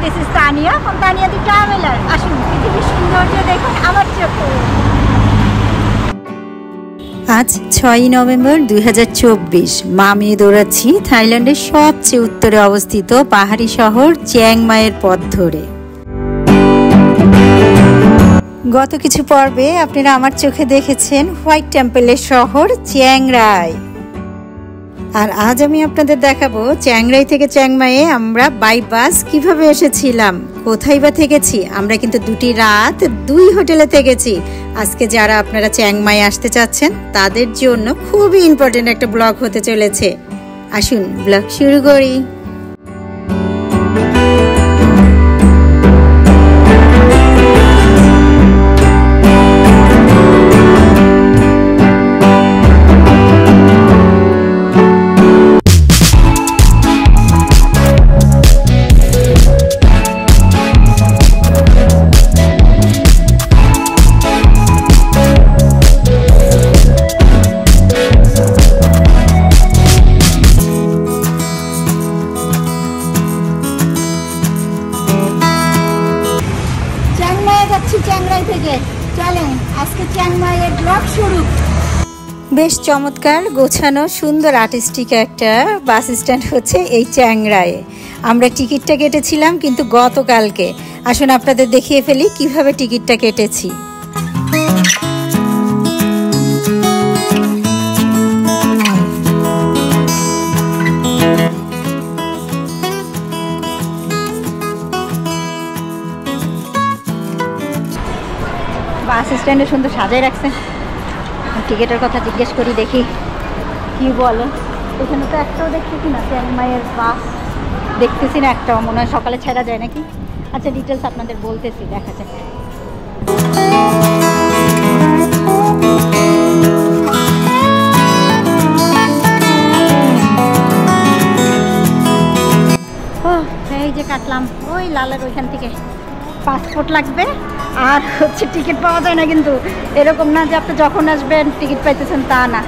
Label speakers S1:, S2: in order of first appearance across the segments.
S1: This is Tania from Tania the traveller. আসুন পৃথিবীর সৌন্দর্য দেখুন আমার চোখে।
S2: আজ 6 নভেম্বর 2024। মা মেয়ে দৌড়াচ্ছি থাইল্যান্ডের সবচেয়ে উত্তরে অবস্থিত পাহাড়ি শহর চিয়াং মাইয়ের পথ ধরে। গত কিছু পর্বে আপনারা আমার চোখে দেখেছেন হোয়াইট টেম্পলের শহর চিয়াং রাই, আর আজ আমি আপনাদের দেখাবো চিয়াং রাই থেকে চিয়াং মাইয়ে আমরা বাই বাস কিভাবে এসেছিলাম, কোথায় বা থেকেছি। আমরা কিন্তু 2টি রাত 2 হোটেলে থেকেছি। আজকে যারা আপনারা চিয়াং মাই আসতে চাচ্ছেন তাদের জন্য খুবই ইম্পর্টেন্ট একটা ব্লগ হতে চলেছে। আসুন ব্লগ শুরু করি। বেশ চমৎকার গোছানো সুন্দর আর্টিস্টিক একটা বাস স্ট্যান্ড হচ্ছে এই চিয়াং রায়ে। আমরা টিকিটটা কেটেছিলাম কিন্তু গতকালকে। আসুন আপনাদের দেখিয়ে ফেলি কিভাবে টিকিটটা কেটেছি। বাস স্ট্যান্ডে সুন্দর সাজাই রাখছে। টিকিটের কথা জিজ্ঞেস করি, দেখি কি বলে। এখানে তো একটাও দেখতেছি না চিয়াং মাইয়ের বাস, দেখতেছি না একটাও। মনে হয় সকালে ছেড়া যায় নাকি। আচ্ছা ডিটেলস আপনাদের বলতেছি, দেখা যাক। ও এই যে কাটলাম ওই লালের ওইখান থেকে। পাসপোর্ট লাগবে আর হচ্ছে টিকিট পাওয়া যায় না, কিন্তু এরকম না যে আপনি যখন আসবেন টিকিট পাইতেছেন তা না।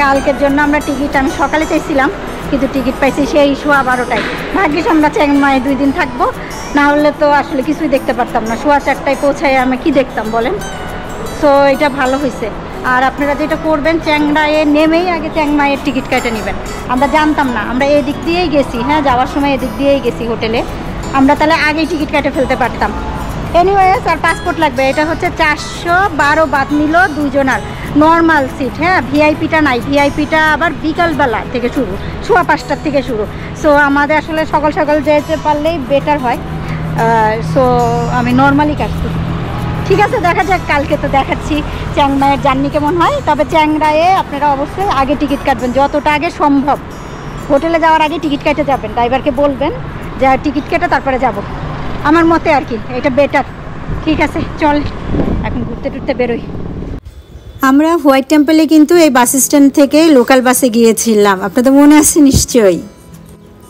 S2: কালকের জন্য আমরা টিকিট আমি সকালে চাইছিলাম, কিন্তু টিকিট পাইছি সেই 12:15টায়। ভাগ্যিস আমরা চিয়াং মাইয়ে 2 দিন থাকবো, না হলে তো আসলে কিছুই দেখতে পারতাম না। 4:15টায় পৌঁছায় আমি কি দেখতাম বলেন। সো এটা ভালো হয়েছে। আর আপনারা যেটা করবেন চিয়াং রায়ে নেমেই আগে চিয়াং মাইয়ের টিকিট কেটে নেবেন। আমরা জানতাম না, আমরা এদিক দিয়েই গেছি। হ্যাঁ, যাওয়ার সময় এদিক দিয়েই গেছি হোটেলে। আমরা তাহলে আগেই টিকিট কেটে ফেলতে পারতাম। এনিওয়েজ, আর পাসপোর্ট লাগবে। এটা হচ্ছে 412 বাদ নিল 2 জনার নর্মাল সিট। হ্যাঁ, ভিআইপিটা নাই। ভিআইপিটা আবার বিকালবেলা থেকে শুরু, 5:15 থেকে শুরু। সো আমাদের আসলে সকাল সকাল যেতে পারলেই বেটার হয়। সো আমি নর্মালি কাটছি। ঠিক আছে, দেখা যাক। কালকে তো দেখাচ্ছি চিয়াং মাইয়ের জার্নি কেমন হয়। তবে চিয়াং রায়ে আপনারা অবশ্যই আগে টিকিট কাটবেন, যতটা আগে সম্ভব। হোটেলে যাওয়ার আগে টিকিট কেটে যাবেন। ড্রাইভারকে বলবেন যে টিকিট কেটে তারপরে যাব, আমার মতে আর কি, এটা বেটার। ঠিক আছে, চল এখন ঘুরতে টুরতে বেরোই। আমরা হোয়াইট টেম্পলে কিন্তু এই বাস স্ট্যান্ড থেকে লোকাল বাসে গিয়েছিলাম, আপনাদের মনে আছে নিশ্চয়ই।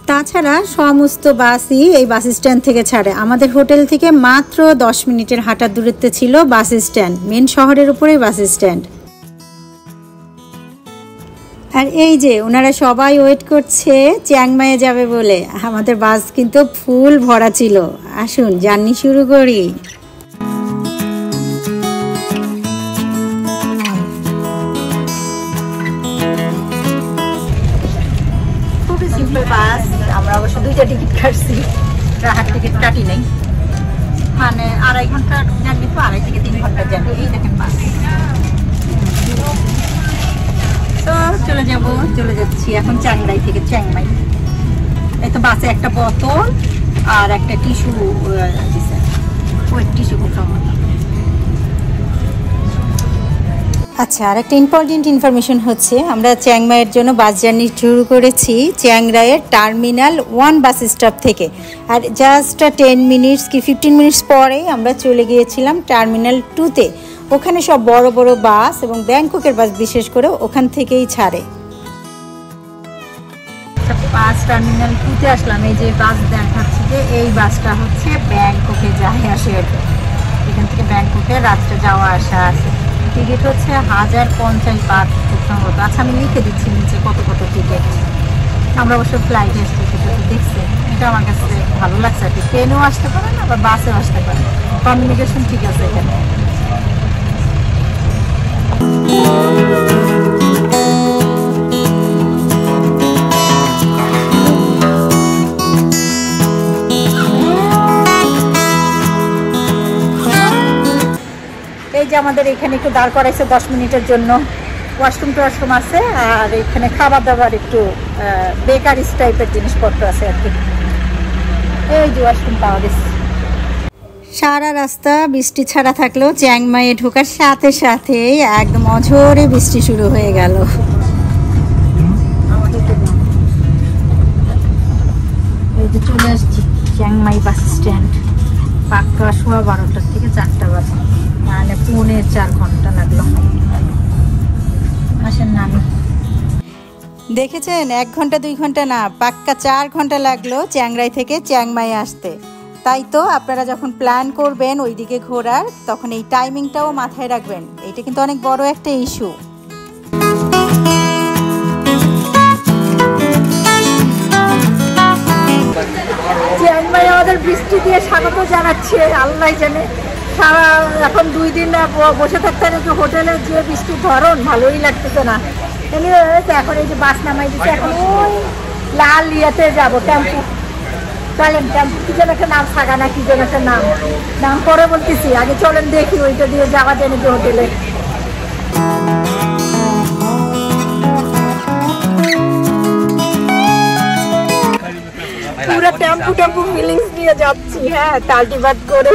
S2: তাছাড়া সমস্ত বাসই এই বাস স্ট্যান্ড থেকে ছাড়ে। আমাদের হোটেল থেকে মাত্র 10 মিনিটের হাঁটার দূরত্বে ছিল বাস স্ট্যান্ড। মেন শহরের উপরেই বাস স্ট্যান্ড। আর এই যে ওনারা সবাই ওয়েট করছে চিয়াং মাইয়ে যাবে বলে। আমাদের বাস কিন্তু ফুল ভরা ছিল। আসুন জার্নি শুরু করি। খুবই সিম্পল বাস। আমরা অবশ্য 2টা টিকিট কাটছি, রাহার টিকিট কাটি নাই। মানে 2.5 ঘন্টা জার্নি, তো 2.5 থেকে 3 ঘন্টার জার্নি। এই দেখেন বাস। তো চলে যাচ্ছি এখন চিয়াং রাই থেকে চিয়াং মাই। এই তো বাসে একটা বোতল আর একটা টিস্যু দিছে। ওই টিস্যু কোথাও। আচ্ছা, আর একটা ইম্পর্টেন্ট ইনফরমেশন হচ্ছে আমরা চিয়াং মাইয়ের জন্য বাস জার্নি শুরু করেছি চিয়াং রাইয়ের টার্মিনাল 1 বাস স্টপ থেকে। আর জাস্ট 10 মিনিটস কি 15 মিনিটস পরেই আমরা চলে গিয়েছিলাম টার্মিনাল 2-তে। ওখানে সব বড় বড় বাস এবং ব্যাংককের বাস বিশেষ করে ওখান থেকেই ছাড়ে। বাস টার্মিনাল 2-তে আসলাম। এই যে বাস দেখাচ্ছি, যে এই বাসটা হচ্ছে ব্যাংককে যায় আসে। এখান থেকে ব্যাংককে রাত্রে যাওয়া আসা আছে। টিকিট হচ্ছে 1050 বাট খুব সম্ভবত। আচ্ছা, আমি লিখে দিচ্ছি নিচে কত কত টিকিট। আমরা অবশ্য ফ্লাইটে এসেছি, দেখছি, এটা আমার কাছে ভালো লাগছে আর কি। ট্রেনেও আসতে পারেন আবার বাসেও আসতে পারেন, কমিউনিকেশন ঠিক আছে এখানে। এই যে আমাদের এখানে একটু দাঁড় করাইছে 10 মিনিটের জন্য, ওয়াশরুম টোয়াশরুম আছে, আর এখানে খাবার দাবার একটু বেকারিস টাইপের জিনিসপত্র আছে আর কি। এই যে ওয়াশরুম পাওয়া গেছে। সারা রাস্তা বৃষ্টি ছাড়া থাকলেও চ্যাংমাইয়ে ঢোকার সাথে সাথে একদম অঝোরে বৃষ্টি শুরু হয়ে গেল। এই যে চলে আসছি চ্যাংমাই বাস স্ট্যান্ড। পাক্কা 12:15 থেকে 4টা বাজে, মানে 4.25 ঘন্টা লাগলো। আসেন নামি। দেখেছেন, 1 ঘন্টা 2 ঘন্টা না, পাক্কা 4 ঘন্টা লাগলো চ্যাংরাই থেকে চ্যাংমাই আসতে। তাই তো আপনারা যখন প্ল্যান করবেন ওইদিকে ঘোরার, তখন এই টাইমিংটাও মাথায় রাখবেন। এটা কিন্তু অনেক বড় একটা ইস্যু। চ্যাংমাই আমাদের বৃষ্টি দিয়ে স্বাগত জানাচ্ছে, আল্লাহ জানে। সারা এখন 2 দিন বসে থাকতে নাকি হোটেলে, যে বৃষ্টির ধরন ভালোই লাগতেছে না। এখন এই যে বাস নামাই দিচ্ছে, এখন ওই লাল ইয়েতে যাবো, টেম্পু। চলেন, টেম্পু কি যেন একটা নাম, থাকা না কি যেন একটা নাম পরে বলতেছি, আগে চলেন দেখি ওইটা দিয়ে যাওয়া যায় নাকি হোটেলে। পুরো টেম্পু ফিলিংস নিয়ে যাচ্ছি। হ্যাঁ, তালটিবাদ করে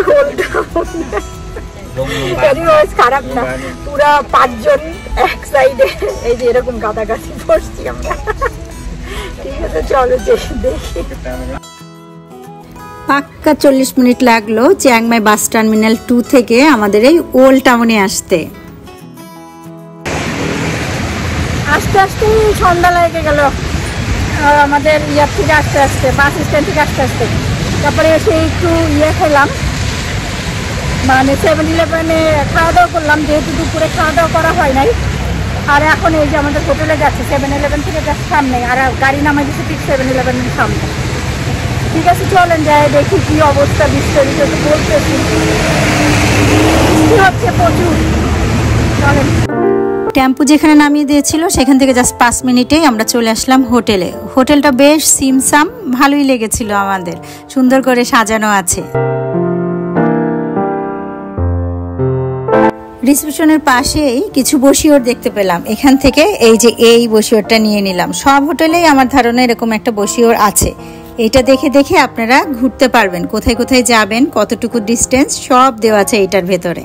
S2: খারাপ না, পুরা 5 জন এক সাইডে এই যে এরকম গাদাগাদি বসছি আমরা। ঠিক আছে, চলো দেখি। পাক্কা 40 মিনিট লাগলো চ্যাংমাই বাস টার্মিনাল 2 থেকে আমাদের এই ওল্ড টাউনে আসতে। আস্তে আস্তে সন্ধ্যা লেগে গেল আমাদের ইয়ার থেকে আসতে আসতে, বাস স্ট্যান্ড থেকে আসতে আসতে। তারপরে এসে একটু খেলাম, মানে 7-11-এ খাওয়া দাওয়া করলাম, যেহেতু দুপুরে খাওয়া দাওয়া করা হয় নাই। আর এখন এই যে আমাদের হোটেলে যাচ্ছে 7-11 থেকে যাচ্ছে সামনে, আর গাড়ি নামাই দিচ্ছে ঠিক 7-11-এর সামনে। ঠিক আছে, চলেন যাই দেখি কি অবস্থা। বিস্তারিত বলতেছি, বৃষ্টি হচ্ছে প্রচুর। চলেন। টেম্পু যেখানে নামিয়ে দিয়েছিল সেখান থেকে জাস্ট 5 মিনিটেই আমরা চলে আসলাম হোটেলে। হোটেলটা বেশ সিমসাম, ভালোই লেগেছিল আমাদের, সুন্দর করে সাজানো আছে। রিসেপশনের পাশেই কিছু বসিওর দেখতে পেলাম, এখান থেকে এই যে এই বসিওরটা নিয়ে নিলাম। সব হোটেলেই আমার ধারণা এরকম একটা বসিওর আছে। এটা দেখে দেখে আপনারা ঘুরতে পারবেন, কোথায় কোথায় যাবেন, কতটুকু ডিস্টেন্স, সব দেওয়া আছে এইটার ভেতরে।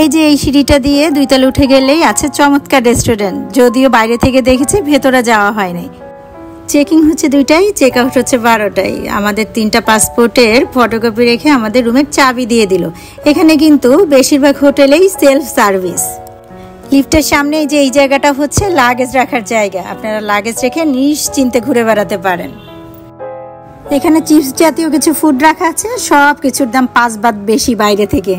S2: এই যে এই সিঁড়িটা দিয়ে 2 তলা উঠে গেলেই আছে চমৎকার রেস্টুরেন্ট। যদিও বাইরে থেকে দেখেছি, ভেতরে যাওয়া হয়নি। চেকিং হচ্ছে 2টায়, চেক আউট হচ্ছে 12টায়। আমাদের 3টা পাসপোর্টের ফটোকপি রেখে আমাদের রুমের চাবি দিয়ে দিল। এখানে কিন্তু বেশিরভাগ হোটেলেই সেলফ সার্ভিস। লিফটের সামনে এই যে এই জায়গাটা হচ্ছে লাগেজ রাখার জায়গা, আপনারা লাগেজ রেখে নিশ্চিন্তে ঘুরে বেড়াতে পারেন। এখানে চিপস জাতীয় কিছু ফুড রাখা আছে, সব কিছুর দাম 5 বাত বেশি বাইরে থেকে।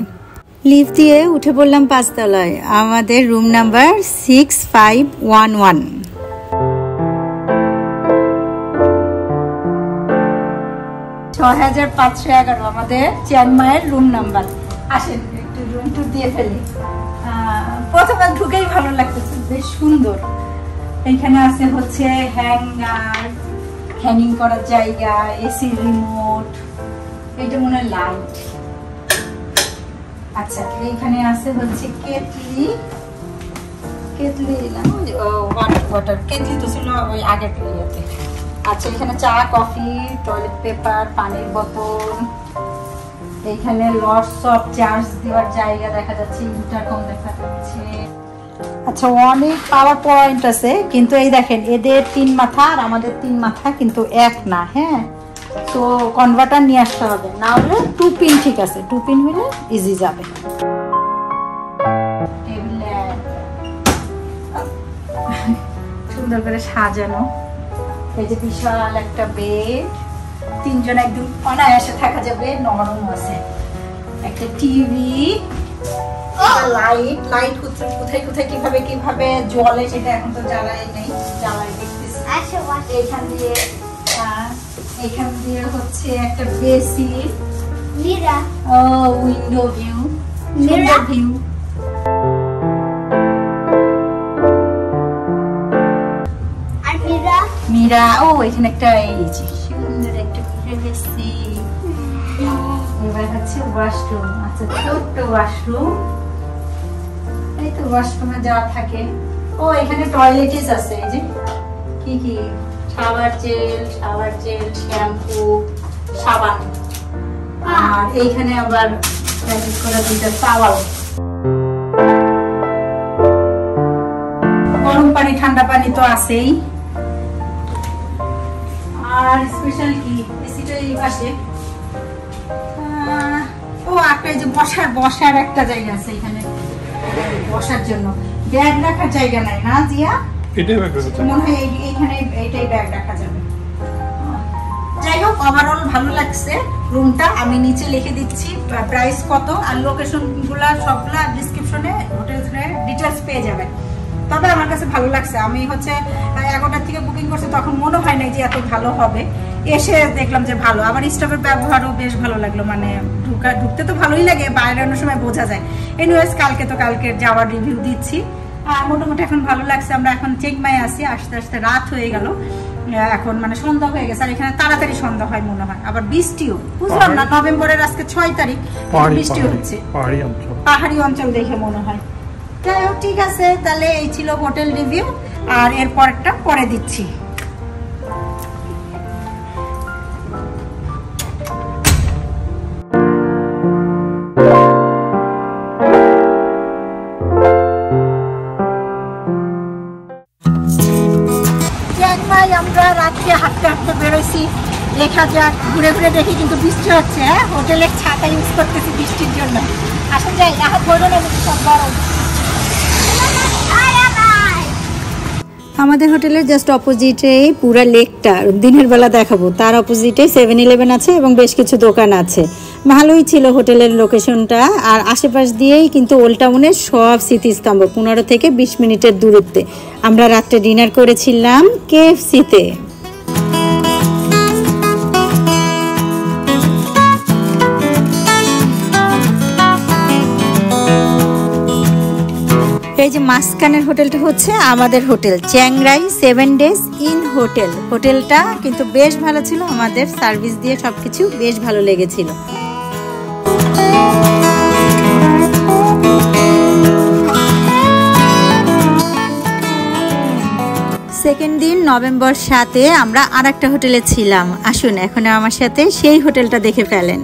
S2: লিফট দিয়ে উঠে পড়লাম 5 তলায়, আমাদের রুম নাম্বার 6511। আমাদের চ্যাংমাইয়ের রুম নাম্বার। আসেন একটু রুম টুর দিয়ে ফেলি। প্রথমে ঢুকেই ভালো লাগতেছে, বেশ সুন্দর। এখানে আছে হচ্ছে হ্যাঙ্গার, হ্যাঙ্গিং করার জায়গা, এসি রিমোট, এটা মনে হয় লাইট। আচ্ছা, এইখানে আছে হচ্ছে কেটলি না, ওয়াটার কেটলি তো ছিল ওই আগের ইয়েতে। আচ্ছা, এখানে চা, কফি, টয়লেট পেপার, পানির বোতল। এইখানে লটস অফ চার্জ দেওয়ার জায়গা দেখা যাচ্ছে, ইন্টারকম দেখা যাচ্ছে। আচ্ছা, অনেক পাওয়ার পয়েন্ট আছে, কিন্তু এই দেখেন এদের 3 মাথা আর আমাদের 3 মাথা কিন্তু এক না। হ্যাঁ, তো কনভার্টার নিয়ে আসতে হবে, না হলে 2 পিন ঠিক আছে, 2 পিন হলে ইজি যাবে। সুন্দর করে সাজানো। এই যে বিশাল একটা বেড, 3 জন একদম অনায়াসে থাকা যাবে, নরম আছে। একটা টিভি, লাইট লাইট কোথায় কোথায় কিভাবে কিভাবে জ্বলে সেটা এখন তো জ্বালাই নেই, জ্বালাই দেখতেছি। এখান দিয়ে হচ্ছে একটা basin,
S1: mirror,
S2: window view,
S1: mirror
S2: view.
S1: আর মিরর,
S2: মীরা, এখানে একটা এই যে সুন্দর একটা প্রাইভেসি। এবার হচ্ছে ওয়াশরুম। আচ্ছা, ছোট্ট ওয়াশরুম। এই তো ওয়াশরুমে যা থাকে। এখানে টয়লেটিস আছে। এই যে কি কি, শাওয়ার জেল, শ্যাম্পু, সাবান। আর এইখানে আবার প্যাকেট করা দুইটা টাওয়াল। গরম পানি ঠান্ডা পানি তো আছেই। আর স্পেশাল কি, এসিটা এই পাশে। একটা এই যে বসার একটা জায়গা আছে এখানে, বসার জন্য। ব্যাগ রাখার জায়গা নাই না জিয়া? মনে হয় এইখানে এইটাই ব্যাগ রাখা যাবে। যাই হোক, ওভারঅল ভালো লাগছে রুমটা। আমি নিচে লিখে দিচ্ছি প্রাইস কত, আর লোকেশন গুলা সবগুলা ডিসক্রিপশনে হোটেলের ডিটেলস পেয়ে যাবেন। তবে আমার কাছে ভালো লাগছে। আমি হচ্ছে 11টার থেকে বুকিং করছি, তখন মনে হয় না যে এত ভালো হবে। এসে দেখলাম যে ভালো। আবার স্টাফের ব্যবহারও বেশ ভালো লাগলো। মানে ঢুকতে তো ভালোই লাগে, বাইরে অন্য সময় বোঝা যায়। এনিওয়েজ, কালকের যাওয়ার রিভিউ দিচ্ছি। আর মোটামুটি এখন ভালো লাগছে। আমরা এখন চিংমাই আছি, আস্তে আস্তে রাত হয়ে গেল। এখন মানে সন্ধ্যা হয়ে গেছে। আর এখানে তাড়াতাড়ি সন্ধ্যা হয় মনে হয়। আবার বৃষ্টিও, বুঝলাম না, নভেম্বরের আজকে 6 তারিখ, বৃষ্টি হচ্ছে। পাহাড়ি অঞ্চল দেখে মনে হয়। যাই হোক, ঠিক আছে, তাহলে এই ছিল হোটেল রিভিউ। আর এর পরেরটা পরে দিচ্ছি। আমরা রাত্রে হাঁটতে হাঁটতে বেরোইছি, দেখা যাক, ঘুরে ঘুরে দেখি কিন্তু বৃষ্টি হচ্ছে। হোটেলের ছাতা ইউজ করতেছি বৃষ্টির জন্য। আসলে যাই না, বলবো না সব গরম। আমাদের হোটেলের জাস্ট অপোজিটে পুরা লেকটা দিনের বেলা দেখাবো। তার অপোজিটে 7-Eleven আছে এবং বেশ কিছু দোকান আছে। ভালোই ছিল হোটেলের লোকেশনটা। আর আশেপাশ দিয়েই কিন্তু ওল্ড টাউনের সব স্মৃতিস্তম্ভ, 15 থেকে 20 মিনিটের দূরত্বে। আমরা রাত্রে ডিনার করেছিলাম KFC-তে। এই যে মাঝখানের হোটেলটা হচ্ছে আমাদের হোটেল চ্যাংরাই 7 Days ইন হোটেল। হোটেলটা কিন্তু বেশ ভালো ছিল, আমাদের সার্ভিস দিয়ে সবকিছু বেশ ভালো লেগেছিল। সেকেন্ড দিন নভেম্বর 7-এ আমরা আরেকটা হোটেলে ছিলাম। আসুন এখন আমার সাথে সেই হোটেলটা দেখে ফেলেন।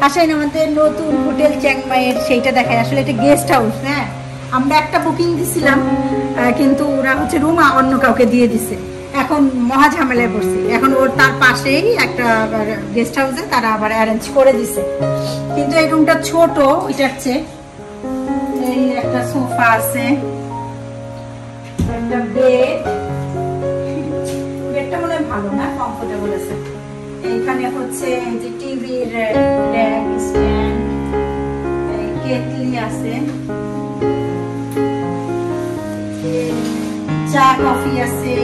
S2: আসেন আমাদের নতুন হোটেল চ্যাংমাইয়ের সেইটা দেখায়। আসলে এটা গেস্ট হাউস। হ্যাঁ, আমরা একটা বুকিং দিছিলাম, কিন্তু ওরা হচ্ছে রুম অন্য কাউকে দিয়ে দিছে। এখন মহা ঝামেলায় পড়ছি। এখন তার পাশেই একটা গেস্ট হাউসে তারা আবার অ্যারেঞ্জ করে দিছে, কিন্তু এই রুমটা ছোট ওইটার চেয়ে। এই একটা সোফা আছে, একটা বেডটা মনে হয় ভালো না, কমফোর্টেবল আছে। এইখানে হচ্ছে যে টিভির র্যাক, স্ট্যান্ড, কেটলি আছে, চা কফি আছে,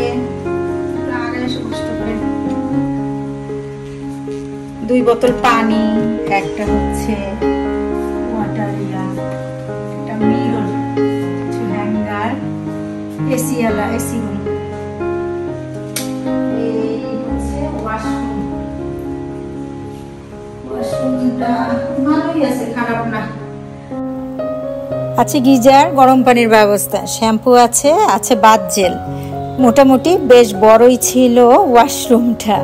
S2: 2 বোতল পানি, একটা হচ্ছে ওয়াটার, একটা মিরর, কিছু হ্যাঙ্গার, এসি রুম। এই হচ্ছে ওয়াশরুম। ওয়াশরুমটা ভালোই আছে, খারাপ না। আছে গিজার, গরম পানির ব্যবস্থা, শ্যাম্পু আছে বাথ জেল। মোটামুটি বেশ বড়ই ছিল ওয়াশরুমটা।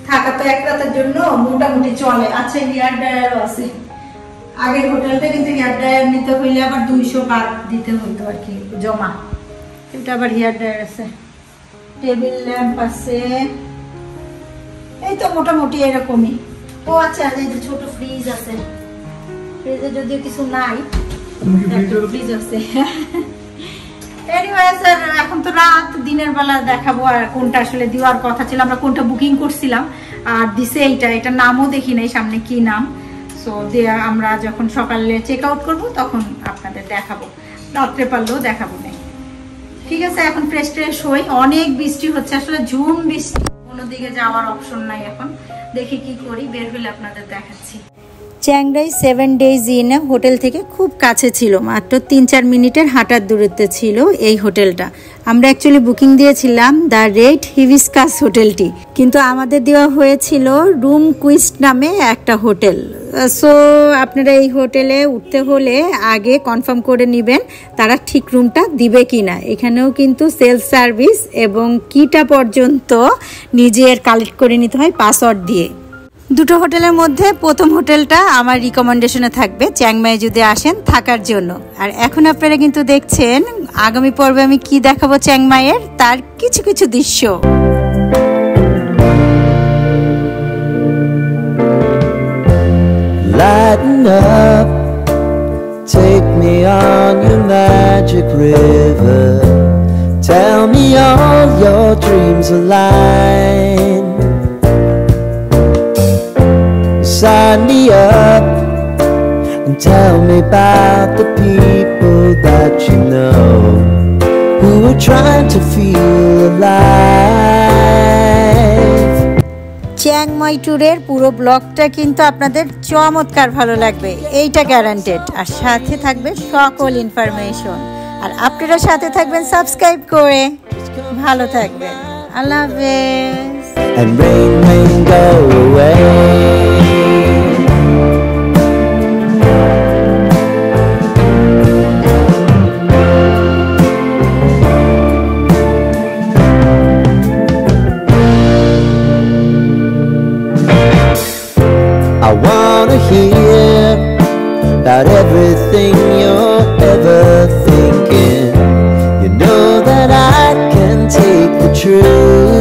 S2: থাকা তো এক রাতের জন্য মোটামুটি চলে। আছে হেয়ার ড্রায়ারও আছে। আগের হোটেলটা কিন্তু হেয়ার ড্রায়ার নিতে হইলে আবার 200 বাদ দিতে হইতো আর কি, জমা। এটা আবার হেয়ার ড্রায়ার আছে, টেবিল ল্যাম্প আছে। এই তো মোটামুটি এরকমই। আচ্ছা, এই যে ছোট ফ্রিজ আছে। ফ্রিজে যদিও কিছু নাই, ফ্রিজ আছে। এনিওয়ে স্যার, এখন তো রাত, দিনের বেলা দেখাবো আর কোনটা আসলে দেওয়ার কথা ছিল, আমরা কোনটা বুকিং করছিলাম আর দিছে এটার নামও দেখি নাই সামনে কি নাম। সো আমরা যখন সকালে চেক আউট করবো তখন আপনাদের দেখাবো, রাত্রে পারলেও দেখাবো না। ঠিক আছে, এখন ফ্রেশ ট্রেশ হই। অনেক বৃষ্টি হচ্ছে, আসলে ঝুম বৃষ্টি, কোনো দিকে যাওয়ার অপশন নাই। এখন দেখি কি করি, বের হলে আপনাদের দেখাচ্ছি। চ্যাংরাই 7 ডেজ ইন হোটেল থেকে খুব কাছে ছিল, মাত্র 3-4 মিনিটের হাঁটার দূরত্বে ছিল এই হোটেলটা। আমরা অ্যাকচুয়ালি বুকিং দিয়েছিলাম দ্য রেড হিবিস্কাস হোটেলটি, কিন্তু আমাদের দেওয়া হয়েছিল রুম কুইস্ট নামে একটা হোটেল। সো আপনারা এই হোটেলে উঠতে হলে আগে কনফার্ম করে নেবেন তারা ঠিক রুমটা দিবে কি না। এখানেও কিন্তু সেলফ সার্ভিস এবং কিটা পর্যন্ত নিজের কালেক্ট করে নিতে হয় পাসওয়ার্ড দিয়ে। দুটো হোটেলের মধ্যে প্রথম হোটেলটা আমার রিকমেন্ডেশনে থাকবে চ্যাংমাই যদি আসেন থাকার জন্য। আর এখন আপনারা কিন্তু দেখছেন আগামী পর্বে আমি কি দেখাবো চ্যাংমাইয়ের তার কিছু কিছু দৃশ্য।
S3: Lighten up, take me on your magic river, tell me all your dreams align. Sign me up and tell me about the people that you know who are trying to feel alive.
S2: চ্যাংমাই ট্যুরের পুরো ব্লগটা কিন্তু আপনাদের চমৎকার ভালো লাগবে, এইটা guaranteed. আর সাথে থাকবে সকল ইনফরমেশন, আর আপনারা সাথে থাকবেন সাবস্ক্রাইব করে। ভালো থাকবেন, আল্লাহ হাফেজ।
S3: And rain, rain, go away. I wanna hear about everything you're ever thinking. You know that I can take the truth.